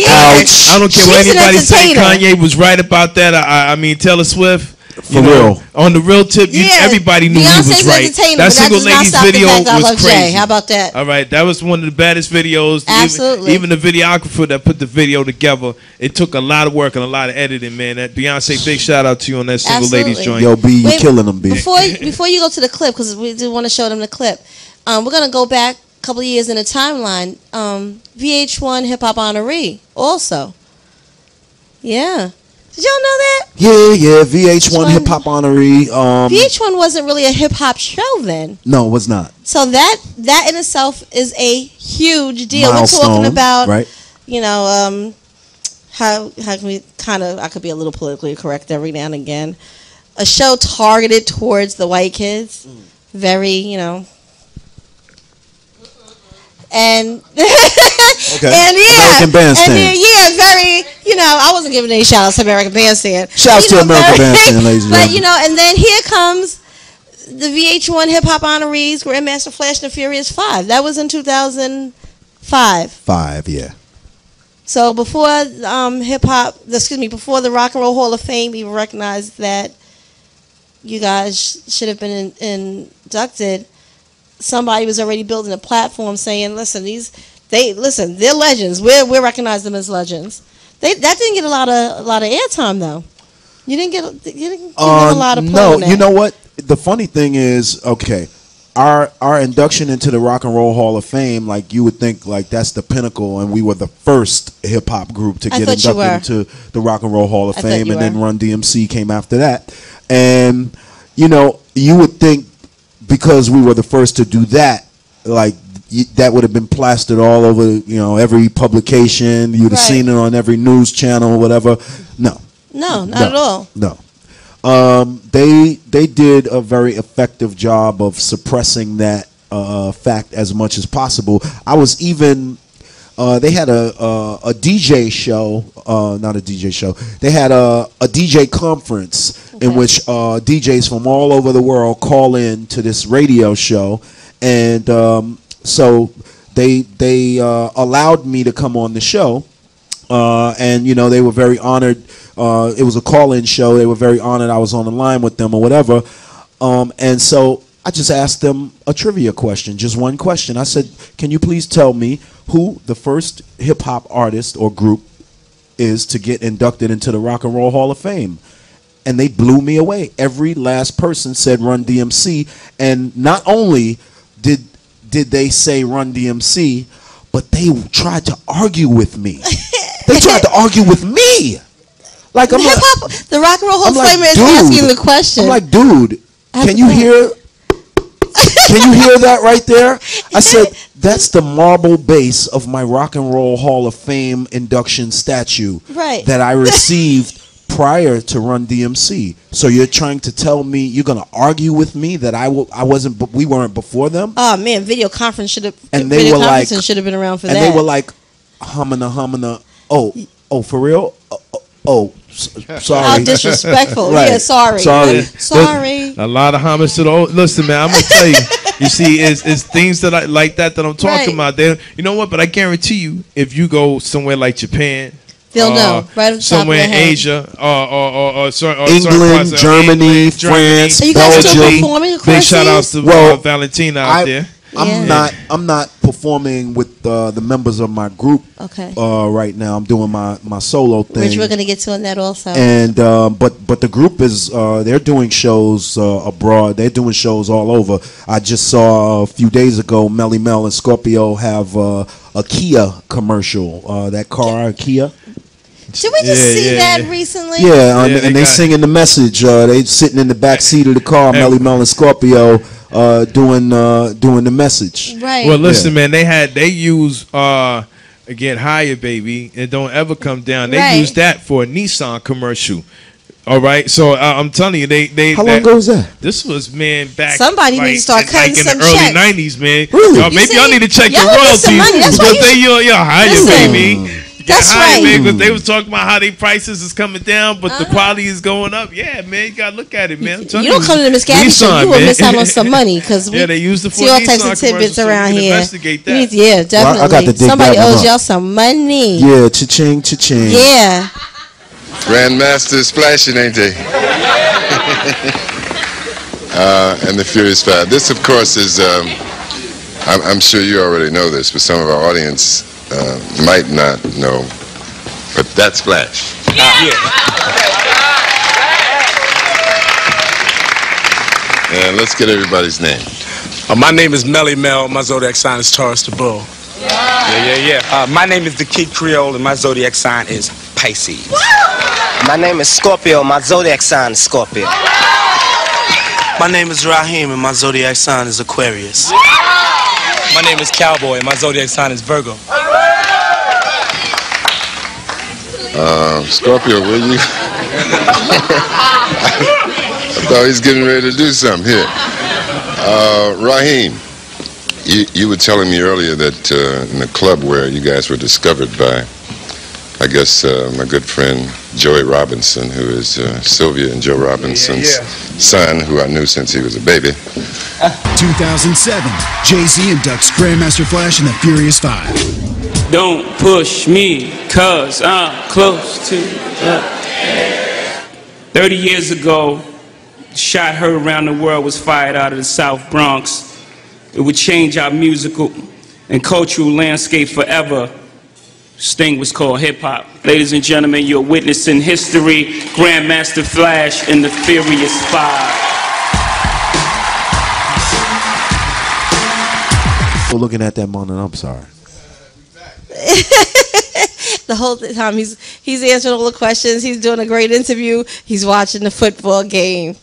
don't care what anybody say. Kanye was right about that. I mean, Taylor Swift. For real. On the real tip, everybody knew he was right. That single ladies video was crazy. How about that? All right, that was one of the baddest videos. Absolutely. Even the videographer that put the video together, it took a lot of work and a lot of editing, man. That Beyonce, big shout out to you on that single ladies joint. Yo, B, you killing them, B. Before you go to the clip, because we do want to show them the clip, we're going to go back a couple of years in the timeline. VH1 Hip Hop Honoree also. Yeah. Did y'all know that? Yeah. VH1 Hip Hop Honoree. VH1 wasn't really a hip hop show then. No, it was not. So that in itself is a huge deal. Milestone, we're talking about, right? How can we I could be a little politically correct every now and again. A show targeted towards the white kids. Very, and American Bandstand. Very, I wasn't giving any shout outs to American Bandstand. Shouts to American Bandstand, ladies and gentlemen. But and then here comes the VH1 Hip Hop Honorees, Grandmaster Flash and the Furious 5. That was in 2005. Yeah. So before before the Rock and Roll Hall of Fame even recognized that you guys should have been inducted, somebody was already building a platform saying, "Listen, they're legends. We recognize them as legends." That didn't get a lot of airtime though. You didn't get a lot of play. No, on that. you know what? The funny thing is, okay, our induction into the Rock and Roll Hall of Fame, like you would think, like that's the pinnacle, and we were the first hip hop group to get inducted into the Rock and Roll Hall of Fame, and then Run DMC came after that, and you would think, because we were the first to do that, like that would have been plastered all over, every publication. You'd have seen it on every news channel or whatever. No, not at all. No. They did a very effective job of suppressing that fact as much as possible. I was even they had a DJ show, not a DJ show. They had a DJ conference in which DJs from all over the world call in to this radio show, and so they allowed me to come on the show, and they were very honored. It was a call-in show. They were very honored I was on the line with them or whatever, and so I just asked them a trivia question, just one question. I said, "Can you please tell me who the first hip-hop artist or group is to get inducted into the Rock and Roll Hall of Fame?" And they blew me away. Every last person said Run DMC, and not only did they say Run DMC, but they tried to argue with me. They tried to argue with me. Like the Rock and Roll Hall of Fame is asking the question. I'm like, dude, can you hear that right there? I said, that's the marble base of my Rock and Roll Hall of Fame induction statue that I received prior to Run DMC. So you're trying to tell me, you're going to argue with me that we weren't before them? Oh man, video conference should have been around for that. And they were like, humana. Oh, for real? Oh, sorry. How disrespectful. Right. Yeah, sorry. A lot of homage to the old. Listen, man, I'm gonna tell you. You see, it's things that I like that I'm talking about. There, you know what? But I guarantee you, if you go somewhere like Japan, they'll know right somewhere in Asia, or England, Germany, France, Belgium. Big shout outs to Valentina out there. I'm not performing with the members of my group. Okay. Right now, I'm doing my solo thing, which we're gonna get to on that also. And but the group is they're doing shows abroad. They're doing shows all over. I just saw a few days ago Melly Mel and Scorpio have a Kia commercial. That car, Kia. Did we just see that recently? Yeah, and they singing the message. They sitting in the back seat of the car, Melly Mel and Scorpio. Doing the message. Right. Well, listen, man. They use Get Higher, baby, and Don't Ever Come Down. They use that for a Nissan commercial. All right, so I'm telling you, they. How long ago was that? This was back. Somebody needs to start cutting in some the early checks. '90s, man. Really? Maybe y'all need to check your royalties because you're higher, baby. That's right. Because they was talking about how their prices is coming down, but the quality is going up. Yeah, man, you gotta look at it, man. You don't come to the Miss Gabie show, you will miss out on some money because they use the see all types of tidbits around here. Investigate that. Yeah, definitely. Well, I got to dig somebody that owes y'all some money. Yeah, cha-ching, cha-ching. Yeah. Grandmaster splashing, ain't they? and the Furious Five. This, of course, is, I'm sure you already know this, but some of our audience might not know, but that's Flash. Yeah. And let's get everybody's name. My name is Melly Mel. My zodiac sign is Taurus the Bull. Yeah. My name is the Kid Creole, and my zodiac sign is Pisces. My name is Scorpio. My zodiac sign is Scorpio. My name is Rahiem, and my zodiac sign is Aquarius. My name is Cowboy, and my zodiac sign is Virgo. Scorpio, will you? I thought he's getting ready to do something here. Rahiem, you were telling me earlier that in the club where you guys were discovered by, I guess, my good friend Joey Robinson, who is Sylvia and Joe Robinson's son, who I knew since he was a baby. 2007, Jay-Z inducts Grandmaster Flash and the Furious Five. Don't push me, cause I'm close to 30 years ago, the shot heard around the world was fired out of the South Bronx. It would change our musical and cultural landscape forever. This thing was called hip-hop. Ladies and gentlemen, you're witnessing history, Grandmaster Flash and the Furious Five. Looking at that morning, I'm sorry. The whole time he's answering all the questions. He's doing a great interview. He's watching the football game.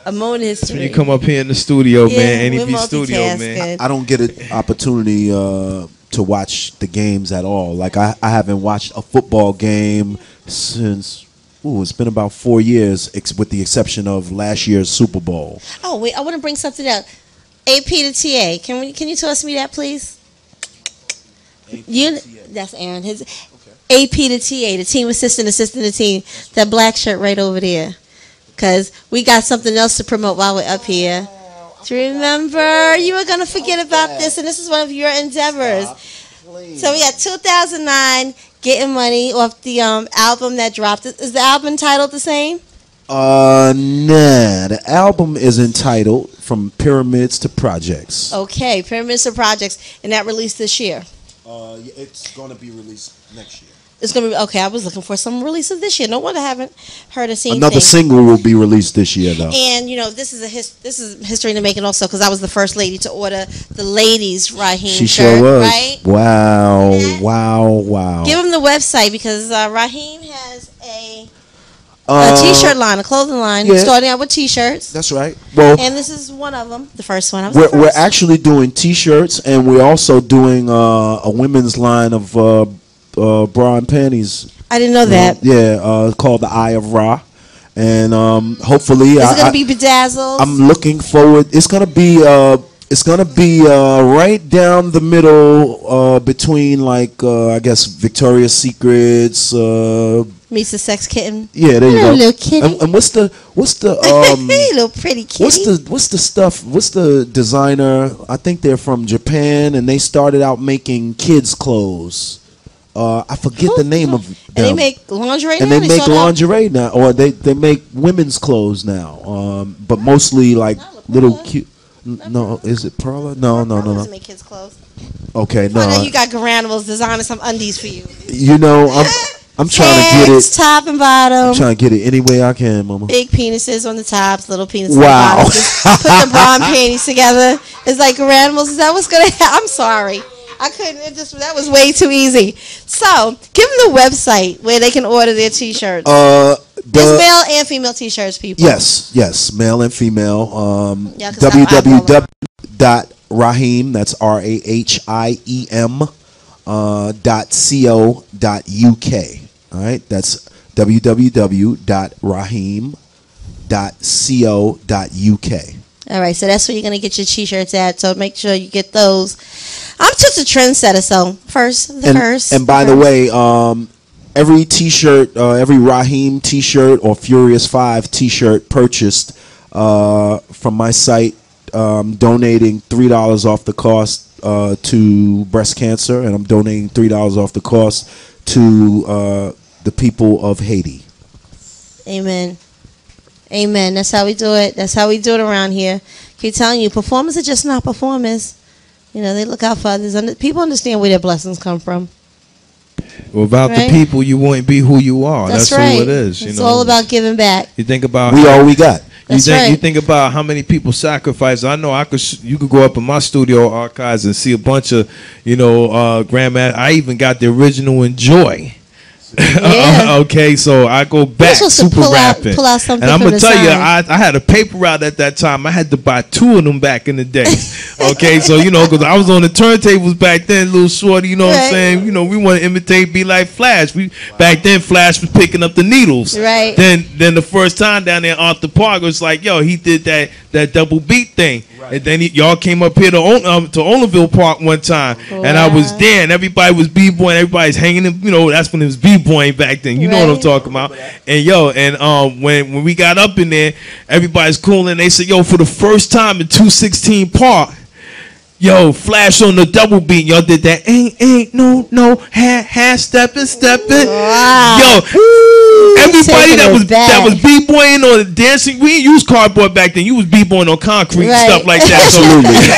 A moment of history. When you come up here in the studio, man, we're N.E.B studio, man. I don't get an opportunity to watch the games at all. Like I haven't watched a football game since it's been about 4 years, with the exception of last year's Super Bowl. Oh wait, I want to bring something up. AP to TA. Can you toss me that, please? That's Aaron. His AP to TA, the team assistant to team. That black shirt right over there. Because we got something else to promote while we're up here. Do you remember? You were going to forget about this, and this is one of your endeavors. So we got 2009, Getting Money off the album that dropped. Is the album titled the same? Nah. The album is entitled From Pyramids to Projects. Okay, Pyramids to Projects, and that released this year. It's going to be released next year. It's going to be okay. I was looking for some releases this year. No wonder I haven't heard a single. Another single will be released this year, though. And you know, this is history in the making also, because I was the first lady to order the ladies' Rahiem She shirt. sure was. Right? Wow. Give them the website, because Rahiem has a t-shirt line, a clothing line, starting out with t-shirts. That's right. Well, and this is one of them, the first one. We're actually doing t-shirts, and we're also doing a women's line of bra and panties. I didn't know that. Called the Eye of Ra, and hopefully is it going to be bedazzled? I'm looking forward. It's going to be right down the middle between, like, I guess Victoria's Secrets. Meets the sex kitten. Yeah, there you go. Little kitty. And what's the little pretty kitty. What's the stuff? What's the designer? I think they're from Japan, and they started out making kids' clothes. I forget the name of them. And they make lingerie now? And they make lingerie now, or they make women's clothes now. But mostly like little cute. No, is it Perla? No. Doesn't make kids' clothes. Okay, no. I know you got Garanimals designing some undies for you. You know, I'm trying to get it top and bottom. I'm trying to get it any way I can, Mama. Big penises on the tops, little penises wow. on the bottom. Just put the bra and panties together. It's like Garanimals. Is that what's gonna happen? I'm sorry. I couldn't. That was way too easy. So, give them the website where they can order their t-shirts. There's male and female t-shirts, people. Yes, male and female. www.rahiem, that's RAHIEM .co.uk. All right, that's www.rahiem.co.uk. All right, so that's where you're going to get your t-shirts at, so make sure you get those. I'm just a trendsetter, so first. And by the way, every t-shirt, every Rahiem t-shirt or Furious 5 t-shirt purchased from my site, donating $3 off the cost to breast cancer, and I'm donating $3 off the cost to the people of Haiti. Amen. Amen. That's how we do it. That's how we do it around here. Keep telling you, performers are just not performers. You know, they look out for others. People understand where their blessings come from. Without the people, you wouldn't be who you are. That's right. all it is. It's all about giving back. You think about we all we got. You think about how many people sacrifice. I know you could go up in my studio archives and see a bunch of, grandma. I even got the original Enjoy. Yeah. Okay, so I go back super rapping. Pull out something and I'm going gonna to tell you, I had a paper route at that time. I had to buy 2 of them back in the day. Okay, so because I was on the turntables back then, little shorty. You know what I'm saying? We want to imitate, be like Flash. Back then Flash was picking up the needles. Right. Then the first time down there in Arthur Park was like, he did that double beat thing. Right. And then y'all came up here to Olinville Park one time, and I was there, and everybody was b-boying, everybody's hanging. That's when it was b-boying back then. You know what I'm talking about? And when we got up in there, everybody's cool, and they said, for the first time in 216 Park, Flash on the double beat. Y'all did that. Ain't no half stepping. Wow. Everybody that was b-boying or dancing, we didn't use cardboard back then. You was b-boying on concrete and stuff like that. So,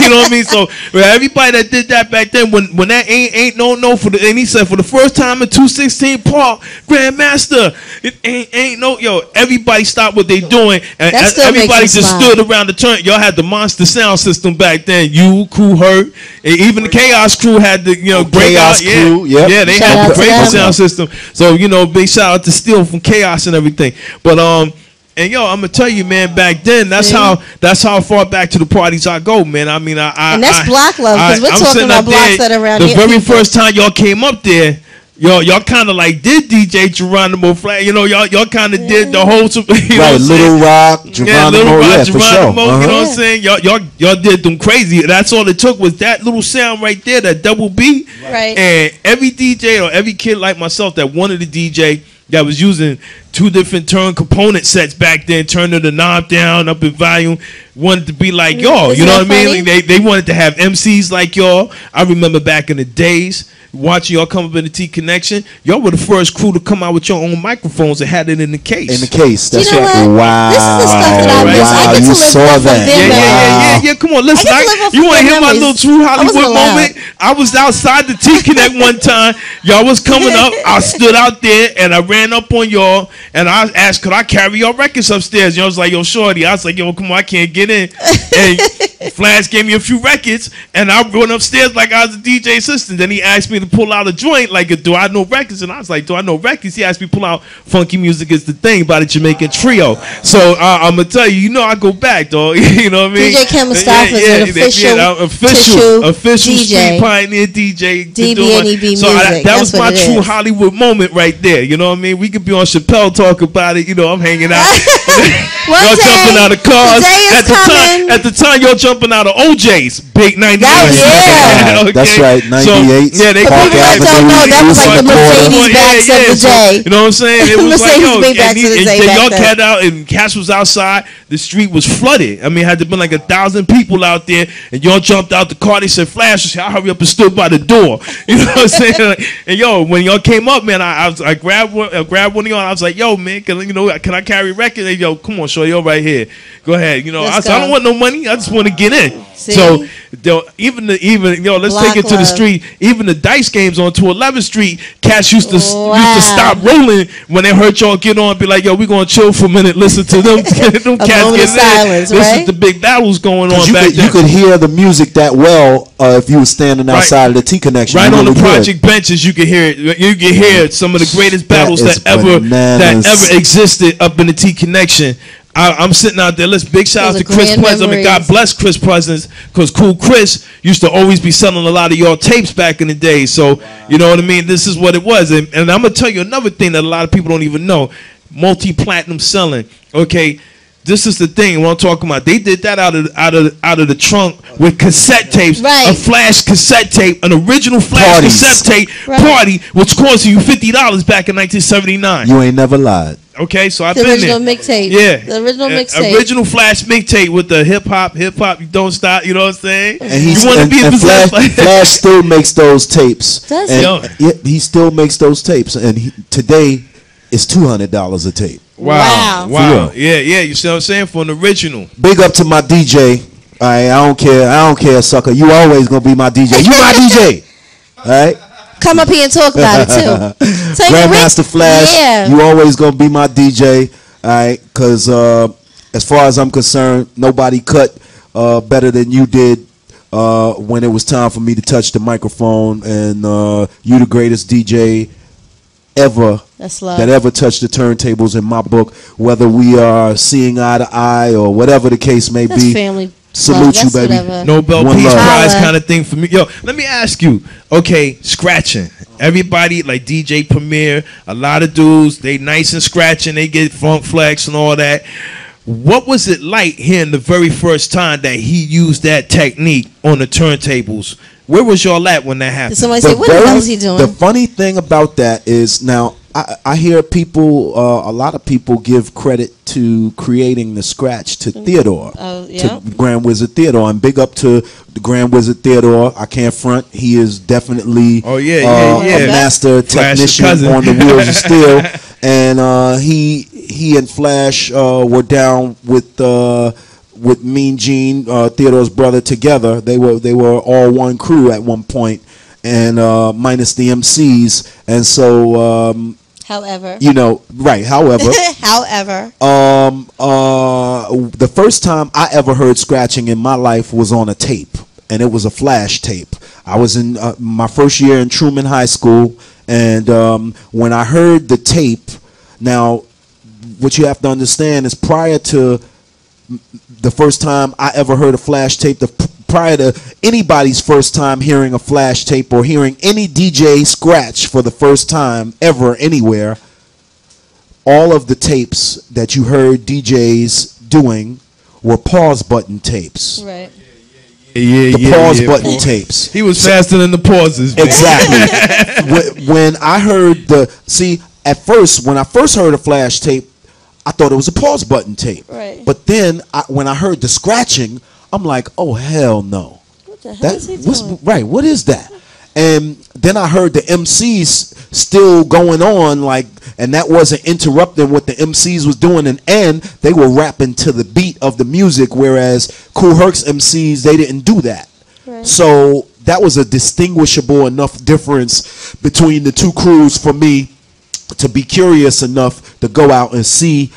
you know what I mean? So everybody that did that back then, when that ain't no and he said for the first time in 216 Park, Grandmaster, it ain't no everybody stopped what they doing, and everybody just stood around the turn. Y'all had the monster sound system back then. You, Crew Hurt, and even the Chaos Crew had the Chaos Crew. Yeah, they had the great sound system. So big shout out to Steel from Chaos and everything. But I'm gonna tell you, man, back then that's how far back to the parties I go, man. I mean, and that's block love, because we're talking about blocks that are around here. The very people. first time y'all came up there, y'all kind of like did DJ Geronimo Flash. Y'all kind of did the whole. Little Rock, Geronimo, for sure. You know what I'm saying? Y'all did them crazy. That's all it took was that little sound right there, that double beat. Right. And every DJ or every kid like myself that wanted a DJ that was using 2 different turn component sets back then, turning the knob down, up in volume, wanted to be like y'all. You know what I mean? They wanted to have MCs like y'all. I remember back in the days, watching y'all come up in the T Connection, y'all were the first crew to come out with your own microphones and had it in the case. That's right. Wow. This is the stuff that I miss. I get to live that. Yeah. Come on, listen. You want to hear my little true Hollywood moment? I was outside the T Connect one time. Y'all was coming up. I stood out there and I ran up on y'all and I asked, could I carry your records upstairs? Y'all was like, shorty. I was like, come on, I can't get in. And Flash gave me a few records and I went upstairs like I was a DJ assistant. Then he asked me to pull out a joint, like, do I know records? And I was like, do I know records? He asked me to pull out Funky Music Is the Thing by the Jamaican Trio. So I'm going to tell you, I go back, dog. You know what I mean? DJ Ken Mustafa is an official DJ. Street pioneer DJ. Dbnebmusic. So that was my true Hollywood moment right there. You know what I mean? We could be on Chappelle talk about it. I'm hanging out. Y'all jumping out of cars. At the time, y'all jumping out of OJ's. Big 98. Okay. That's right, 98. So, they don't know, that was like the Mercedes backs of the day. You know what I'm saying? It was like, y'all back cat out and Cash was outside. The street was flooded. I mean, had to been like 1,000 people out there, and y'all jumped out the car. They said, Flash, I hurry up and stood by the door. You know what I'm saying? And when y'all came up, man, I grabbed one of y'all. I was like, man, can I carry a record? And come on, show you right here. Go ahead. I don't want no money. I just want to get in. See? So let's take it to the street. Even the dice games on 211th Street, cats used to stop rolling when they heard y'all get on. Be like, we gonna chill for a minute, listen to them. Them cats get silence, This right? is the big battles going on back then. You could hear the music that well if you were standing outside of the T Connection. Right on the project benches, you could hear it. You could hear some of the greatest battles that ever existed up in the T Connection. I'm sitting out there. Let's big shout out to Chris Pleasant. And God bless Chris Pleasant, because Cool Chris used to always be selling a lot of your tapes back in the day. So you know what I mean. This is what it was, and I'm gonna tell you another thing that a lot of people don't even know: multi-platinum selling. Okay. This is the thing what I'm talking about. They did that out of the trunk with cassette tapes, right. A flash cassette tape, an original flash cassette tape party, which cost you $50 back in 1979. You ain't never lied. Okay, so I've been there. The original mixtape. Yeah. The original mixtape. Original flash mixtape with the hip hop, you don't stop, you know what I'm saying? And Flash still makes those tapes. Does he? He still makes those tapes. And today, it's $200 a tape. Wow. Wow. Yeah. You see what I'm saying? For an original. Big up to my DJ. All right, I don't care, sucker. You always gonna be my DJ. You my DJ. All right. Come up here and talk about it too. Grandmaster Flash, you always gonna be my DJ. All right, because as far as I'm concerned, nobody cut better than you did when it was time for me to touch the microphone, and you the greatest DJ ever that ever touched the turntables in my book. Whether we are seeing eye to eye or whatever the case may be. Family. Salute you, baby. Whatever. Nobel Peace Prize kind of thing for me. Yo, let me ask you. Okay, scratching. Everybody like DJ Premier, a lot of dudes, they nice and scratching. They get funk flex and all that. What was it like hearing the very first time that he used that technique on the turntables? Where was y'all at when that happened? Did somebody say, what the hell is he doing? The funny thing about that is, now I hear people, a lot of people give credit to creating the scratch to Theodore, to Grand Wizard Theodore, and big up to the Grand Wizard Theodore. I can't front; he is definitely a master technician on the wheels of steel, and he and Flash were down with Mean Gene, Theodore's brother, together. They were all one crew at one point, and minus the MCs, and so. However, However, the first time I ever heard scratching in my life was on a tape, and it was a flash tape. I was in my first year in Truman High School, and when I heard the tape, now what you have to understand is, prior to the first time I ever heard a flash tape, prior to anybody's first time hearing a flash tape or hearing any DJ scratch for the first time ever anywhere, all of the tapes that you heard DJs doing were pause button tapes. Right. The pause button tapes. He was faster than the pauses. Man. Exactly. When I heard at first, when I first heard a flash tape, I thought it was a pause button tape. Right. But then when I heard the scratching, I'm like, oh hell no! What the hell is he doing? Right? What is that? And then I heard the MCs still going on, and that wasn't interrupting what the MCs was doing, and they were rapping to the beat of the music, whereas Kool Herc's MCs, they didn't do that. Right. So that was a distinguishable enough difference between the two crews for me to be curious enough to go out and see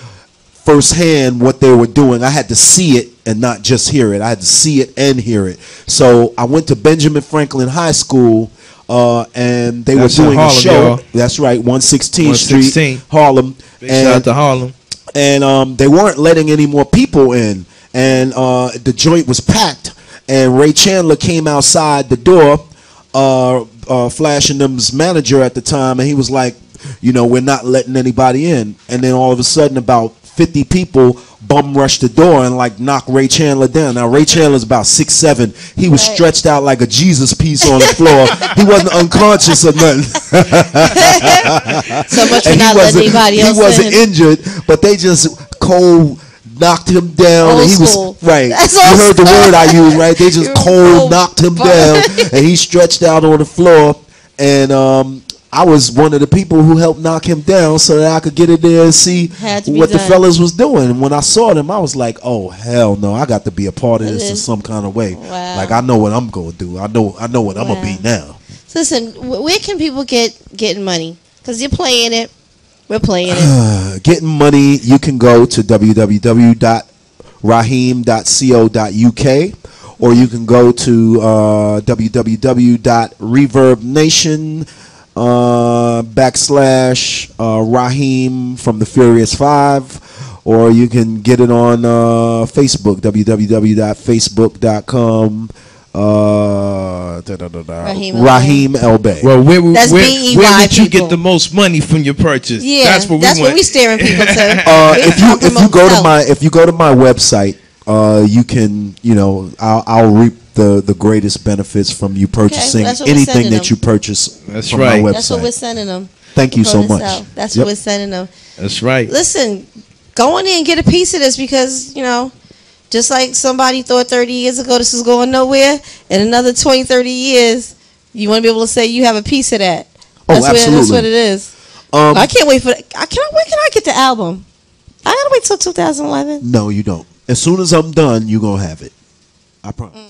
firsthand what they were doing. I had to see it and not just hear it. I had to see it and hear it. So I went to Benjamin Franklin High School, and they were doing a show. Y'all. That's right, 116th Street, Harlem. Shout out to Harlem. And they weren't letting any more people in, and the joint was packed. And Ray Chandler came outside the door, Flash and them's manager at the time, and he was like, we're not letting anybody in. And then all of a sudden, about 50 people bum rushed the door and knock Ray Chandler down. Now Ray Chandler's about 6'7". He was stretched out like a Jesus piece on the floor. He wasn't unconscious or nothing. So much for not letting anybody else in. He wasn't injured, but they just cold knocked him down. Old and he school. was right. That's you heard the word I used, right? They just cold knocked him down, and he stretched out on the floor. And I was one of the people who helped knock him down so that I could get in there and see what the fellas was doing. And when I saw them, I was like, oh hell no, I got to be a part of this in some kind of way. Wow. Like, I know what I'm gonna do. I know what I'm gonna be now. Listen, where can people getting money? Because you're playing it. We're playing it. Getting money, you can go to www.rahiem.co.uk, or you can go to www.reverbnation.com. /Rahiem from the Furious 5, or you can get it on Facebook, www.facebook.com Rahiem El-Bey. Well, where would you people. get the most money from your purchase? Yeah, that's what we staring people to. If you go to my website, you can, I'll reap the greatest benefits from you purchasing anything that you purchase from my website. That's what we're sending them. Thank you so much. That's what we're sending them. That's right. Listen, go in there and get a piece of this, because, just like somebody thought 30 years ago this was going nowhere, in another 20, 30 years, you want to be able to say you have a piece of that. Absolutely. That's what it is. I can't wait for that. When can I get the album? I gotta wait till 2011. No, you don't. As soon as I'm done, you gonna have it. I promise.